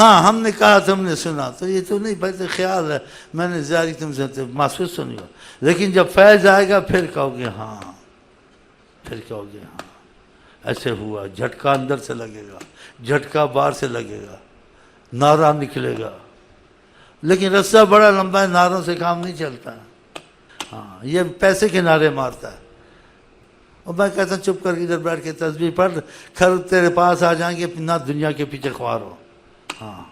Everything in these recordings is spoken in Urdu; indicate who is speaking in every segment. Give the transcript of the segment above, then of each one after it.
Speaker 1: ہاں ہم نے کہا تم نے سنا، تو یہ تو نہیں بھائی خیال ہے میں نے ظاہری تم سے محسوس سنی ہو، لیکن جب فیض آئے گا پھر کہو گے ہاں، پھر کہو گے ہاں ایسے ہوا، جھٹکا اندر سے لگے گا، جھٹکا باہر سے لگے گا، نعرہ نکلے گا، لیکن رستہ بڑا لمبا ہے، نعروں سے کام نہیں چلتا۔ ہاں یہ پیسے کے نعرے مارتا ہے، اور میں کہتا ہوں چپ کر کے ادھر بیٹھ کے تسبیح پڑھ، کھر تیرے پاس آ جائیں گے، نہ دنیا کے پیچھے خوار ہو۔ ہاں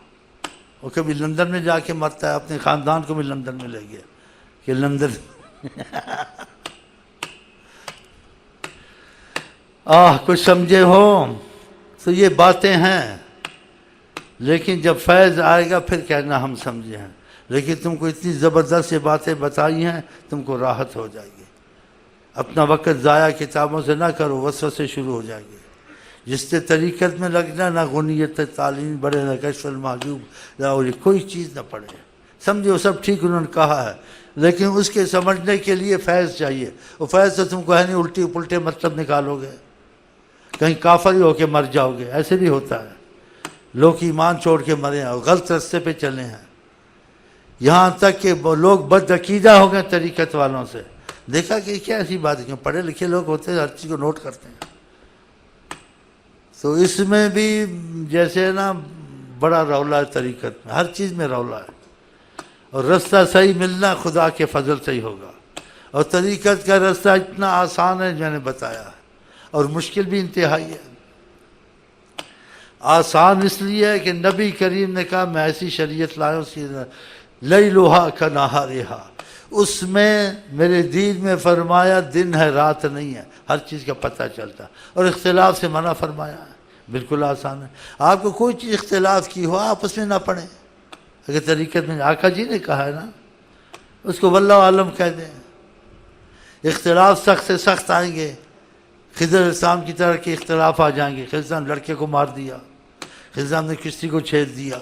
Speaker 1: وہ کبھی لندن میں جا کے مرتا ہے، اپنے خاندان کو بھی لندن میں لے گیا کہ لندن کچھ سمجھے ہو تو یہ باتیں ہیں، لیکن جب فیض آئے گا پھر کہنا ہم سمجھے ہیں، لیکن تم کو اتنی زبردست یہ باتیں بتائی ہیں تم کو راحت ہو جائے گی۔ اپنا وقت ضائع کتابوں سے نہ کرو، وسوسے شروع ہو جائیں گے۔ جس سے طریقت میں لگنا، نہ غنیت تعلیم بڑھے، نہ کشف المحجوب، نہ کوئی چیز نہ پڑھے، سمجھو سب ٹھیک انہوں نے کہا ہے، لیکن اس کے سمجھنے کے لیے فیض چاہیے۔ وہ فیض تو تم کو ہے نہیں، الٹی پلٹے مطلب نکالو گے، کہیں کافر ہی ہو کے مر جاؤ گے، ایسے بھی ہوتا ہے۔ لوگ ایمان چھوڑ کے مرے ہیں اور غلط رستے پہ چلے ہیں، یہاں تک کہ لوگ بدعقیدہ ہو گئے طریقت والوں سے۔ دیکھا کہ کیا ایسی بات ہے، کیوں پڑھے لکھے لوگ ہوتے ہیں، ہر چیز کو نوٹ کرتے ہیں۔ تو اس میں بھی جیسے نا بڑا رولا ہے طریقت میں، ہر چیز میں رولا ہے، اور رستہ صحیح ملنا خدا کے فضل سے ہی ہوگا۔ اور طریقت کا رستہ اتنا آسان ہے میں نے بتایا ہے، اور مشکل بھی انتہائی ہے۔ آسان اس لیے ہے کہ نبی کریم نے کہا میں ایسی شریعت لایا اس کی لیلھا کنہارھا، اس میں میرے دین میں فرمایا دن ہے رات نہیں ہے، ہر چیز کا پتہ چلتا، اور اختلاف سے منع فرمایا ہے، بالکل آسان ہے۔ آپ کو کوئی چیز اختلاف کی ہو آپس میں نہ پڑھیں، اگر طریقت میں آقا جی نے کہا ہے نا، اس کو واللہ عالم کہہ دیں۔ اختلاف سخت سے سخت آئیں گے، خضر السلام کی طرح کے اختلاف آ جائیں گے، خضر السلام لڑکے کو مار دیا، خضر السلام نے کشتی کو چھید دیا،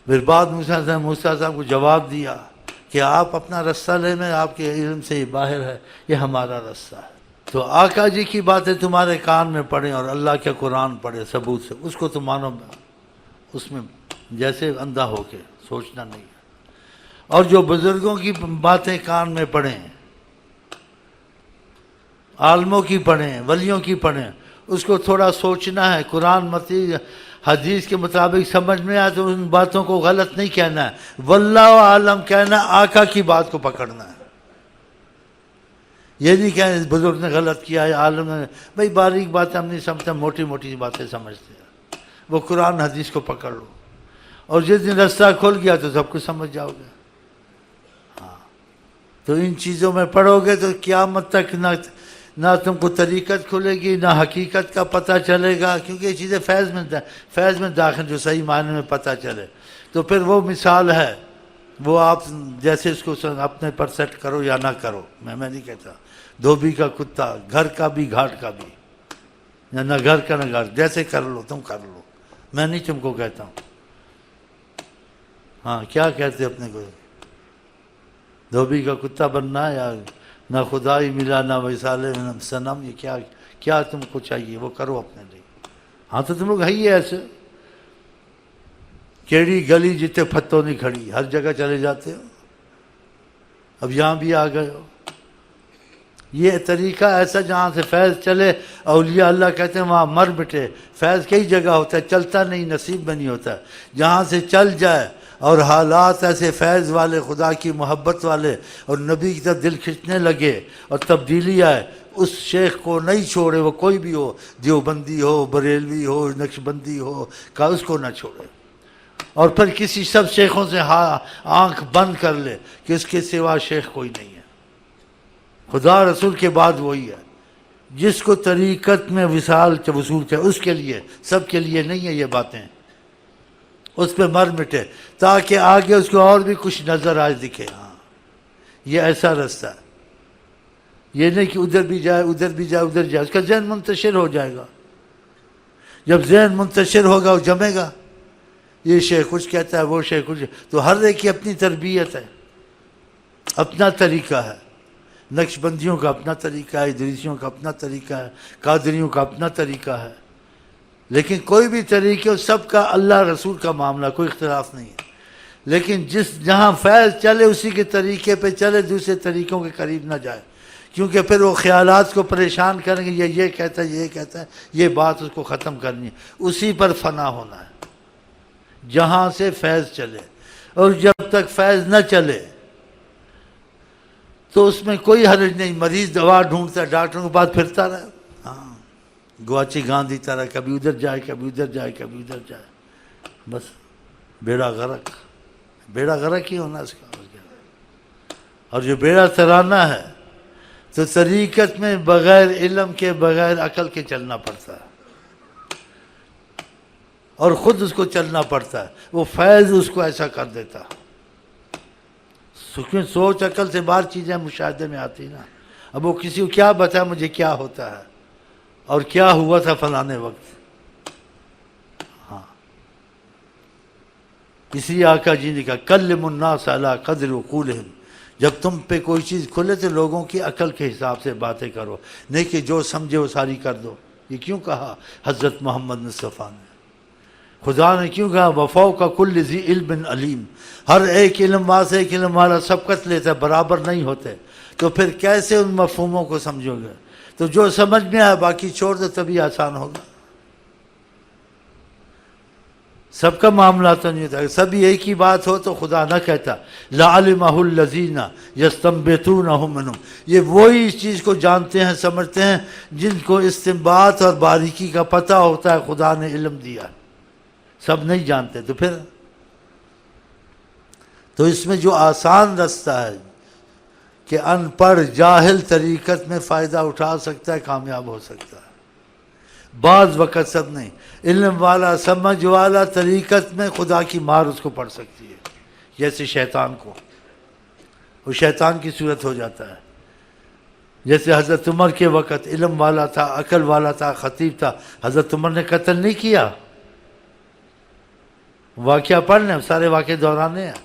Speaker 1: پھر بعد موسیٰ صاحب کو جواب دیا کہ آپ اپنا رستہ لے، میں آپ کے علم سے یہ باہر ہے، یہ ہمارا رستہ ہے۔ تو آقا جی کی باتیں تمہارے کان میں پڑھیں اور اللہ کے قرآن پڑھیں ثبوت سے، اس کو تم مانو، اس میں جیسے اندھا ہو کے سوچنا نہیں ہے۔ اور جو بزرگوں کی باتیں کان میں پڑھیں، عالموں کی پڑھیں، ولیوں کی پڑھیں، اس کو تھوڑا سوچنا ہے، قرآن متی حدیث کے مطابق سمجھ میں آئے تو ان باتوں کو غلط نہیں کہنا ہے، واللہ عالم کہنا، آقا کی بات کو پکڑنا ہے۔ یہ نہیں کہنا بزرگ نے غلط کیا ہے، عالم نے، بھائی باریک باتیں ہم نہیں سمجھتے، موٹی موٹی باتیں سمجھتے ہیں، وہ قرآن حدیث کو پکڑ لو، اور جس دن رستہ کھل گیا تو سب کچھ سمجھ جاؤ گے۔ ہاں تو ان چیزوں میں پڑھو گے تو قیامت تک نہ تم کو طریقت کھلے گی، نہ حقیقت کا پتہ چلے گا، کیونکہ یہ چیزیں فیض میں داخل جو صحیح معنی میں پتہ چلے تو پھر وہ مثال ہے، وہ آپ جیسے اس کو اپنے پر سیٹ کرو یا نہ کرو، میں نہیں کہتا، دھوبی کا کتا، گھر کا بھی گھاٹ کا بھی، نہ گھر کا نہ گھاٹ، جیسے کر لو تم کر لو، میں نہیں تم کو کہتا ہوں۔ ہاں کیا کہتے اپنے کو، دھوبی کا کتا بننا یا نہ خدائی ملا نہ وصال صنم، یہ کیا تم کو چاہیے وہ کرو اپنے لیے۔ ہاں تو تم لوگ ہے ہی ایسے، کیڑی گلی جتے پھتوں نہیں کھڑی، ہر جگہ چلے جاتے ہو، اب یہاں بھی آ گئے ہو۔ یہ طریقہ ایسا جہاں سے فیض چلے، اولیاء اللہ کہتے ہیں وہاں مر مٹے۔ فیض کئی جگہ ہوتا ہے، چلتا نہیں، نصیب میں نہیں ہوتا، جہاں سے چل جائے اور حالات ایسے فیض والے، خدا کی محبت والے اور نبی کی طرف دل کھنچنے لگے اور تبدیلی آئے، اس شیخ کو نہیں چھوڑے، وہ کوئی بھی ہو، دیوبندی ہو، بریلوی ہو، نقشبندی ہو، اس کو نہ چھوڑے، اور پھر کسی سب شیخوں سے آنکھ بند کر لے کہ اس کے سوا شیخ کوئی نہیں ہے، خدا رسول کے بعد وہی ہے۔ جس کو طریقت میں وصال وصول تھے اس کے لیے، سب کے لیے نہیں ہے یہ باتیں، اس پہ مر مٹے تاکہ آگے اس کو اور بھی کچھ نظر آئے، دکھے ہاں یہ ایسا رستہ ہے۔ یہ نہیں کہ ادھر بھی جائے ادھر بھی جائے ادھر جائے، اس کا ذہن منتشر ہو جائے گا۔ جب ذہن منتشر ہوگا وہ جمے گا، یہ شیخ کچھ کہتا ہے، وہ شیخ کچھ، تو ہر ایک کی اپنی تربیت ہے، اپنا طریقہ ہے۔ نقشبندیوں کا اپنا طریقہ ہے، ادریسیوں کا اپنا طریقہ ہے، قادریوں کا اپنا طریقہ ہے، لیکن کوئی بھی طریقے سب کا اللہ رسول کا معاملہ، کوئی اختلاف نہیں ہے، لیکن جہاں فیض چلے اسی کے طریقے پہ چلے، دوسرے طریقوں کے قریب نہ جائے، کیونکہ پھر وہ خیالات کو پریشان کریں گے، یہ کہتا ہے، یہ کہتا ہے، یہ بات اس کو ختم کرنی ہے، اسی پر فنا ہونا ہے جہاں سے فیض چلے۔ اور جب تک فیض نہ چلے تو اس میں کوئی حرج نہیں، مریض دوا ڈھونڈتا ہے، ڈاکٹروں کے پاس پھرتا رہے، ہاں گواچی گاندھی طرح، کبھی ادھر جائے کبھی ادھر جائے کبھی ادھر جائے، بس بیڑا غرق ہی ہونا اس کا۔ اور جو بیڑا ترانا ہے تو طریقت میں بغیر علم کے، بغیر عقل کے چلنا پڑتا ہے، اور خود اس کو چلنا پڑتا ہے، وہ فیض اس کو ایسا کر دیتا۔ سوچ عقل سے باہر چیزیں مشاہدے میں آتی نا۔ اب وہ کسی کو کیا بتائے مجھے کیا ہوتا ہے اور کیا ہوا تھا فلانے وقت، ہاں اسی آقا جی نے کہا کلم الناس علی قدر عقولہم، جب تم پہ کوئی چیز کھلے تو لوگوں کی عقل کے حساب سے باتیں کرو، نہیں کہ جو سمجھے وہ ساری کر دو۔ یہ کیوں کہا حضرت محمد مصطفیٰ نے؟ خدا نے کیوں کہا وفوق کل ذی علم علیم، ہر ایک علم واسے ایک علم والا سبقت لیتا ہے، برابر نہیں ہوتے، تو پھر کیسے ان مفہوموں کو سمجھو گے؟ تو جو سمجھ میں آئے باقی چھوڑ دو، تبھی آسان ہوگا۔ سب کا معاملہ تو نہیں ہوتا، سبھی ایک ہی بات ہو تو خدا نہ کہتا لَعَلِمَهُ الَّذِينَ يَسْتَنبِطُونَهُ مِنْهُمْ، یہ وہی اس چیز کو جانتے ہیں، سمجھتے ہیں جن کو استنباط اور باریکی کا پتہ ہوتا ہے، خدا نے علم دیا، سب نہیں جانتے۔ تو پھر تو اس میں جو آسان رستہ ہے کہ ان پڑھ جاہل طریقت میں فائدہ اٹھا سکتا ہے، کامیاب ہو سکتا ہے، بعض وقت سب نہیں۔ علم والا سمجھ والا طریقت میں خدا کی مار اس کو پڑ سکتی ہے، جیسے شیطان کو، وہ شیطان کی صورت ہو جاتا ہے۔ جیسے حضرت عمر کے وقت علم والا تھا، عقل والا تھا، خطیب تھا، حضرت عمر نے قتل نہیں کیا، واقعہ پڑھ لیں، سارے واقعے دہرانے ہیں۔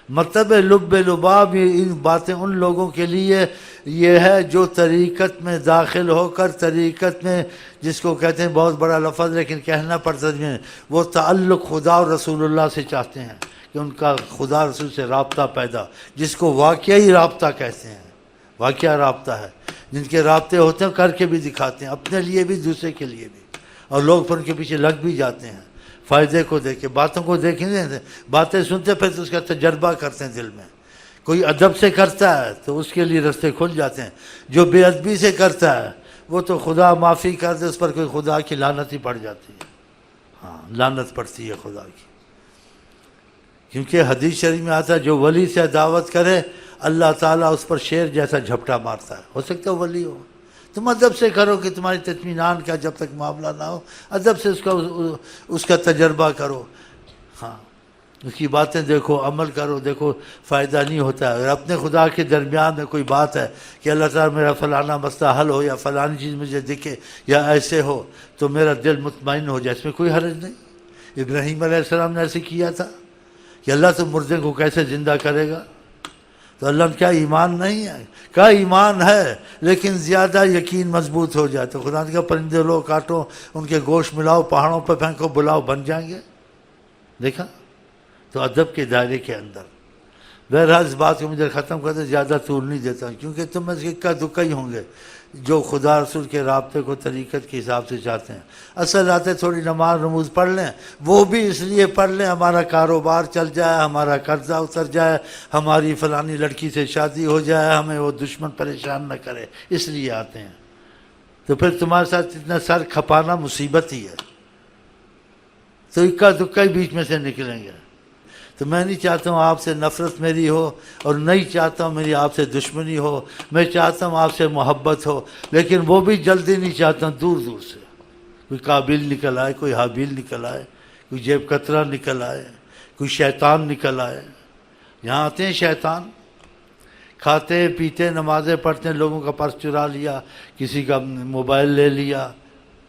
Speaker 1: مطلب لب لباب، ان باتیں ان لوگوں کے لیے یہ ہے جو طریقت میں داخل ہو کر، طریقت میں جس کو کہتے ہیں بہت بڑا لفظ لیکن کہنا پڑتا ہے، وہ تعلق خدا اور رسول اللہ سے چاہتے ہیں کہ ان کا خدا رسول سے رابطہ پیدا، جس کو واقعی رابطہ کہتے ہیں، واقعہ رابطہ ہے، جن کے رابطے ہوتے ہیں کر کے بھی دکھاتے ہیں، اپنے لیے بھی دوسرے کے لیے بھی، اور لوگ پھر ان کے پیچھے لگ بھی جاتے ہیں، فائدے کو دیکھ کے، باتوں کو دیکھیں گے، باتیں سنتے پھر تو اس کا تجربہ کرتے ہیں دل میں۔ کوئی ادب سے کرتا ہے تو اس کے لیے رستے کھل جاتے ہیں، جو بے ادبی سے کرتا ہے وہ تو خدا معافی کر دے، اس پر کوئی خدا کی لعنت ہی پڑ جاتی ہے، ہاں لعنت پڑتی ہے خدا کی، کیونکہ حدیث شریف میں آتا ہے جو ولی سے دعوت کرے اللہ تعالیٰ اس پر شیر جیسا جھپٹا مارتا ہے۔ ہو سکتا ہے ولی ہو، تم ادب سے کرو کہ تمہاری اطمینان کا جب تک معاملہ نہ ہو، ادب سے اس کا تجربہ کرو، ہاں اس کی باتیں دیکھو، عمل کرو، دیکھو فائدہ نہیں ہوتا ہے۔ اگر اپنے خدا کے درمیان میں کوئی بات ہے کہ اللہ تعالیٰ میرا فلانا مسئلہ حل ہو، یا فلانی چیز مجھے دکھے، یا ایسے ہو تو میرا دل مطمئن ہو جائے، اس میں کوئی حرج نہیں۔ ابراہیم علیہ السلام نے ایسے کیا تھا کہ اللہ تو مردے کو کیسے زندہ کرے گا، تو اللہ نے کیا ایمان نہیں ہے؟ کہا ایمان ہے لیکن زیادہ یقین مضبوط ہو جائے، تو خدا نے کہا پرندے لو، کاٹو، ان کے گوشت ملاؤ، پہاڑوں پہ پھینکو، بلاؤ، بن جائیں گے۔ دیکھا، تو ادب کے دائرے کے اندر۔ بہرحال اس بات کو مجھے ختم کر دے، زیادہ طول نہیں دیتا ہوں، کیونکہ تم میں سے اکا دکا ہی ہوں گے جو خدا رسول کے رابطے کو طریقت کے حساب سے چاہتے ہیں۔ اصل آتے تھوڑی نماز نموز پڑھ لیں، وہ بھی اس لیے پڑھ لیں ہمارا کاروبار چل جائے، ہمارا قرضہ اتر جائے، ہماری فلانی لڑکی سے شادی ہو جائے، ہمیں وہ دشمن پریشان نہ کرے، اس لیے آتے ہیں۔ تو پھر تمہارے ساتھ اتنا سر کھپانا مصیبت ہی ہے، تو اکا دکا ہی بیچ میں سے نکلیں گے۔ تو میں نہیں چاہتا ہوں آپ سے نفرت میری ہو، اور نہیں چاہتا ہوں میری آپ سے دشمنی ہو، میں چاہتا ہوں آپ سے محبت ہو، لیکن وہ بھی جلدی نہیں چاہتا ہوں، دور دور سے۔ کوئی قابل نکل آئے، کوئی حابیل نکل آئے، کوئی جیب کترا نکل آئے، کوئی شیطان نکل آئے۔ یہاں آتے ہیں شیطان، کھاتے پیتے نمازیں پڑھتے ہیں، لوگوں کا پرس چرا لیا، کسی کا موبائل لے لیا،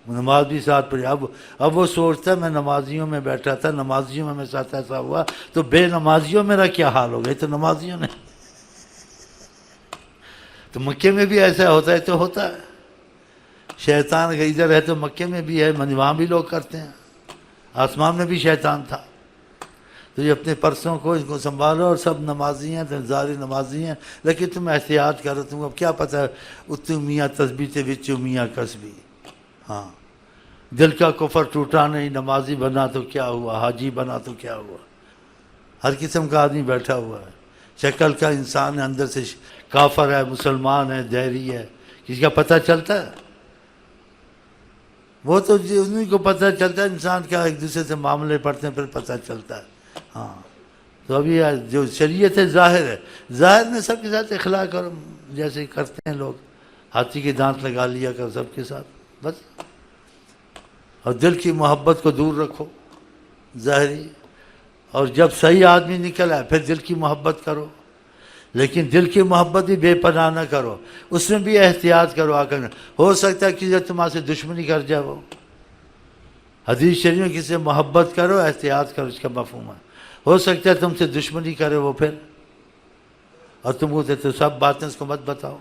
Speaker 1: نماز بھی ساتھ پڑھی۔ اب وہ سوچتا ہے میں نمازیوں میں بیٹھا تھا، نمازیوں میں میرے ساتھ ایسا ہوا، تو بے نمازیوں میرا کیا حال ہو گیا؟ تو نمازیوں نے تو مکے میں بھی ایسا ہوتا ہے، تو ہوتا ہے۔ شیطان کا ادھر ہے تو مکے میں بھی ہے، وہاں بھی لوگ کرتے ہیں، آسمان میں بھی شیطان تھا۔ تو یہ اپنے پرسوں کو، اس کو سنبھالو، اور سب نمازی ہیں، ظاہری نمازی ہیں، لیکن تم احتیاط کرو، تم کو کیا پتہ ہے اتو میاں تسبیح تے وچ میاں کسبی۔ ہاں، دل کا کفر ٹوٹا نہیں، نمازی بنا تو کیا ہوا، حاجی بنا تو کیا ہوا، ہر قسم کا آدمی بیٹھا ہوا ہے، شکل کا انسان ہے، اندر سے کافر ہے، مسلمان ہے، دہری ہے، کسی کا پتہ چلتا ہے؟ وہ تو انہیں کو پتہ چلتا ہے، انسان کا ایک دوسرے سے معاملے پڑتے ہیں پھر پتہ چلتا ہے۔ ہاں، تو ابھی جو شریعت ہے ظاہر ہے، ظاہر میں سب کے ساتھ اخلاق کرو، جیسے کرتے ہیں لوگ، ہاتھی کے دانت لگا لیا کر سب کے ساتھ، بس۔ اور دل کی محبت کو دور رکھو، ظاہری، اور جب صحیح آدمی نکل آئے پھر دل کی محبت کرو، لیکن دل کی محبت بھی بے پناہ نہ کرو، اس میں بھی احتیاط کرو۔ آ کر ہو سکتا ہے کہ تمہارے سے دشمنی کر جائے وہ، حدیث شریف میں کسی سے محبت کرو، احتیاط کرو، اس کا مفہوم ہے۔ ہو سکتا ہے تم سے دشمنی کرے وہ پھر، اور تم کو تو سب باتیں اس کو مت بتاؤ۔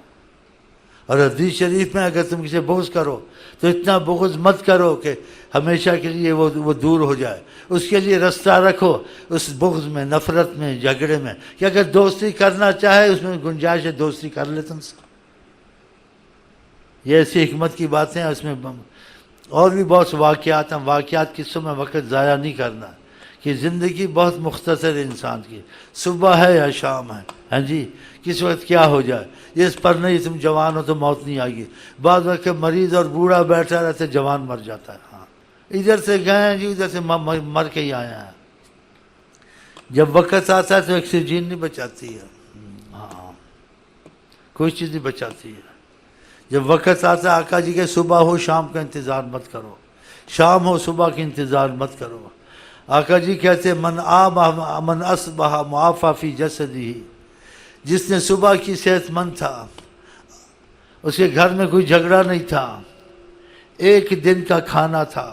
Speaker 1: اور حدیث شریف میں اگر تم کسی بغض کرو تو اتنا بغض مت کرو کہ ہمیشہ کے لیے وہ دور ہو جائے، اس کے لیے رستہ رکھو، اس بغض میں، نفرت میں، جھگڑے میں، کہ اگر دوستی کرنا چاہے اس میں گنجائش ہے، دوستی کر لے تم سے۔ یہ ایسی حکمت کی باتیں ہیں، اس میں اور بھی بہت واقعات ہیں، واقعات قصوں میں وقت ضائع نہیں کرنا، کہ زندگی بہت مختصر ہے انسان کی، صبح ہے یا شام ہے، ہاں جی، کس وقت کیا ہو جائے، یہ اس پر نہیں تم جوان ہو تو موت نہیں آئے گی۔ بعض وقت مریض اور بوڑھا بیٹھا رہتا ہے، جوان مر جاتا ہے، ہاں، ادھر سے گئے ہیں جی، ادھر سے مر کے ہی آئے ہیں۔ جب وقت آتا ہے تو آکسیجن نہیں بچاتی ہے، ہاں، کوئی چیز نہیں بچاتی ہے۔ جب وقت آتا ہے آقا جی کے صبح ہو شام کا انتظار مت کرو، شام ہو صبح کا انتظار مت کرو۔ آقا جی کہتے ہیں من اصبح معافی فی جسدہ، جس نے صبح کی صحت مند تھا، اس کے گھر میں کوئی جھگڑا نہیں تھا، ایک دن کا کھانا تھا،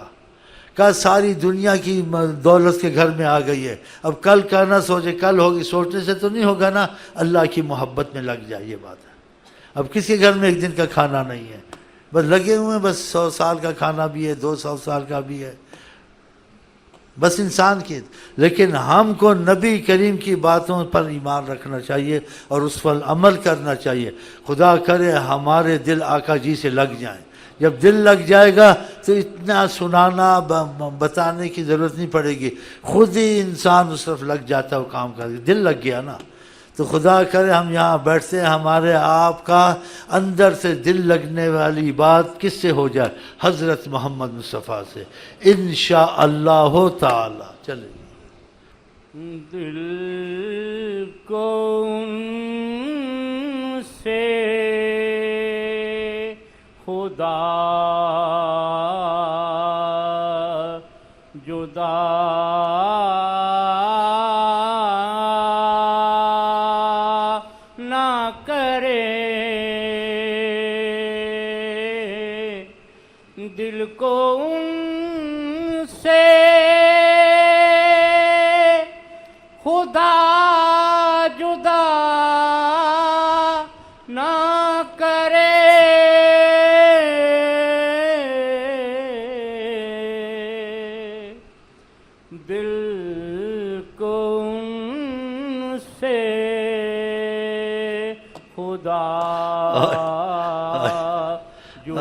Speaker 1: کہا ساری دنیا کی دولت کے گھر میں آ گئی ہے، اب کل کا نہ سوچے، کل ہوگی، سوچنے سے تو نہیں ہوگا نا، اللہ کی محبت میں لگ جائے، یہ بات ہے۔ اب کسی گھر میں ایک دن کا کھانا نہیں ہے، بس لگے ہوئے ہیں، بس 100 سال کا کھانا بھی ہے، 200 سال کا بھی ہے، بس انسان کی۔ لیکن ہم کو نبی کریم کی باتوں پر ایمان رکھنا چاہیے اور اس پر عمل کرنا چاہیے۔ خدا کرے ہمارے دل آقا جی سے لگ جائیں، جب دل لگ جائے گا تو اتنا سنانا بتانے کی ضرورت نہیں پڑے گی، خود ہی انسان اس طرف لگ جاتا ہے، وہ کام کر کے دل لگ گیا نا۔ تو خدا کرے ہم یہاں بیٹھتے ہیں، ہمارے آپ کا اندر سے دل لگنے والی بات کس سے ہو جائے؟ حضرت محمد مصطفیٰ سے، انشاءاللہ تعالی۔ چلے
Speaker 2: دل کو ان سے خدا جدا نہ کرے، دل کو ان سے خدا جدا نہ کرے، دل کو ان سے خدا جدا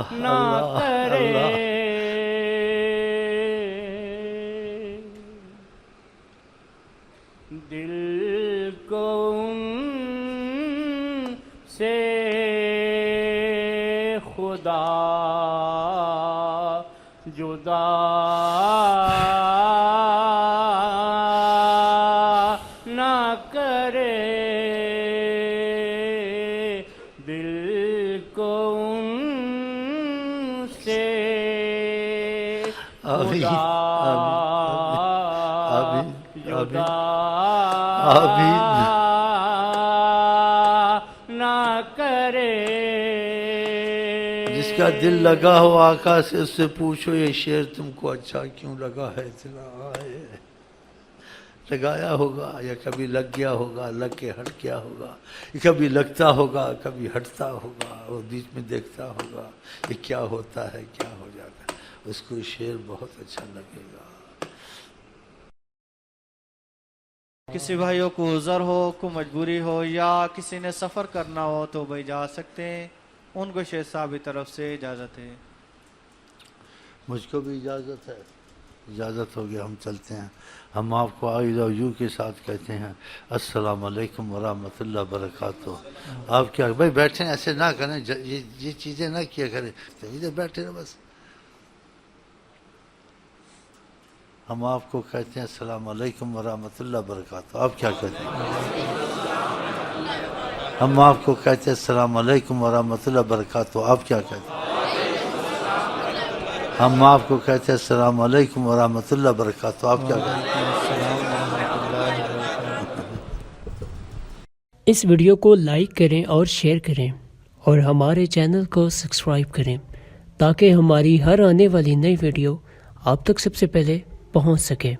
Speaker 2: نہ کرے، دل کو ان سے خدا جدا نہ کرے، دل کو ان سے خدا جدا نہ کرے۔
Speaker 1: جس کا دل لگا ہو آقا سے، اس سے پوچھو یہ شعر تم کو اچھا کیوں لگا ہے اتنا؟ لگایا ہوگا یا کبھی لگ گیا ہوگا، لگ کے ہٹ گیا ہوگا، کبھی لگتا ہوگا کبھی ہٹتا ہوگا، اور بیچ میں دیکھتا ہوگا یہ کیا ہوتا ہے کیا ہو جاتا ہے، اس کو شعر بہت اچھا لگے گا۔
Speaker 3: کسی بھائیوں کو عذر ہو، کو مجبوری ہو، یا کسی نے سفر کرنا ہو تو بھائی جا سکتے ہیں، ان کو شیخ صاحب کی طرف سے اجازت ہے۔
Speaker 1: مجھ کو بھی اجازت ہے، اجازت ہو گیا، ہم چلتے ہیں۔ ہم آپ کو آئی لو یو کے ساتھ کہتے ہیں السلام علیکم ورحمۃ اللہ وبرکاتہ۔ آپ کیا بھائی بیٹھیں، ایسے نہ کریں، یہ چیزیں نہ کیا کریں، تو ادھر بیٹھے رہے بس۔ ہم آپ کو کہتے ہیں السلام علیکم ورحمۃ اللہ وبرکاتہ، آپ کیا کہتے ہیں؟ ہم آپ کو کہتے ہیں السلام علیکم ورحمۃ اللہ وبرکاتہ، آپ کیا کہتے ہیں؟ ہم آپ کو کہتے ہیں السلام علیکم ورحمۃ اللہ وبرکاتہ، آپ کیا کہتے ہیں؟
Speaker 4: اس ویڈیو کو لائک کریں اور شیئر کریں، اور ہمارے چینل کو سبسکرائب کریں تاکہ ہماری ہر آنے والی نئی ویڈیو آپ تک سب سے پہلے پہنچ سکے۔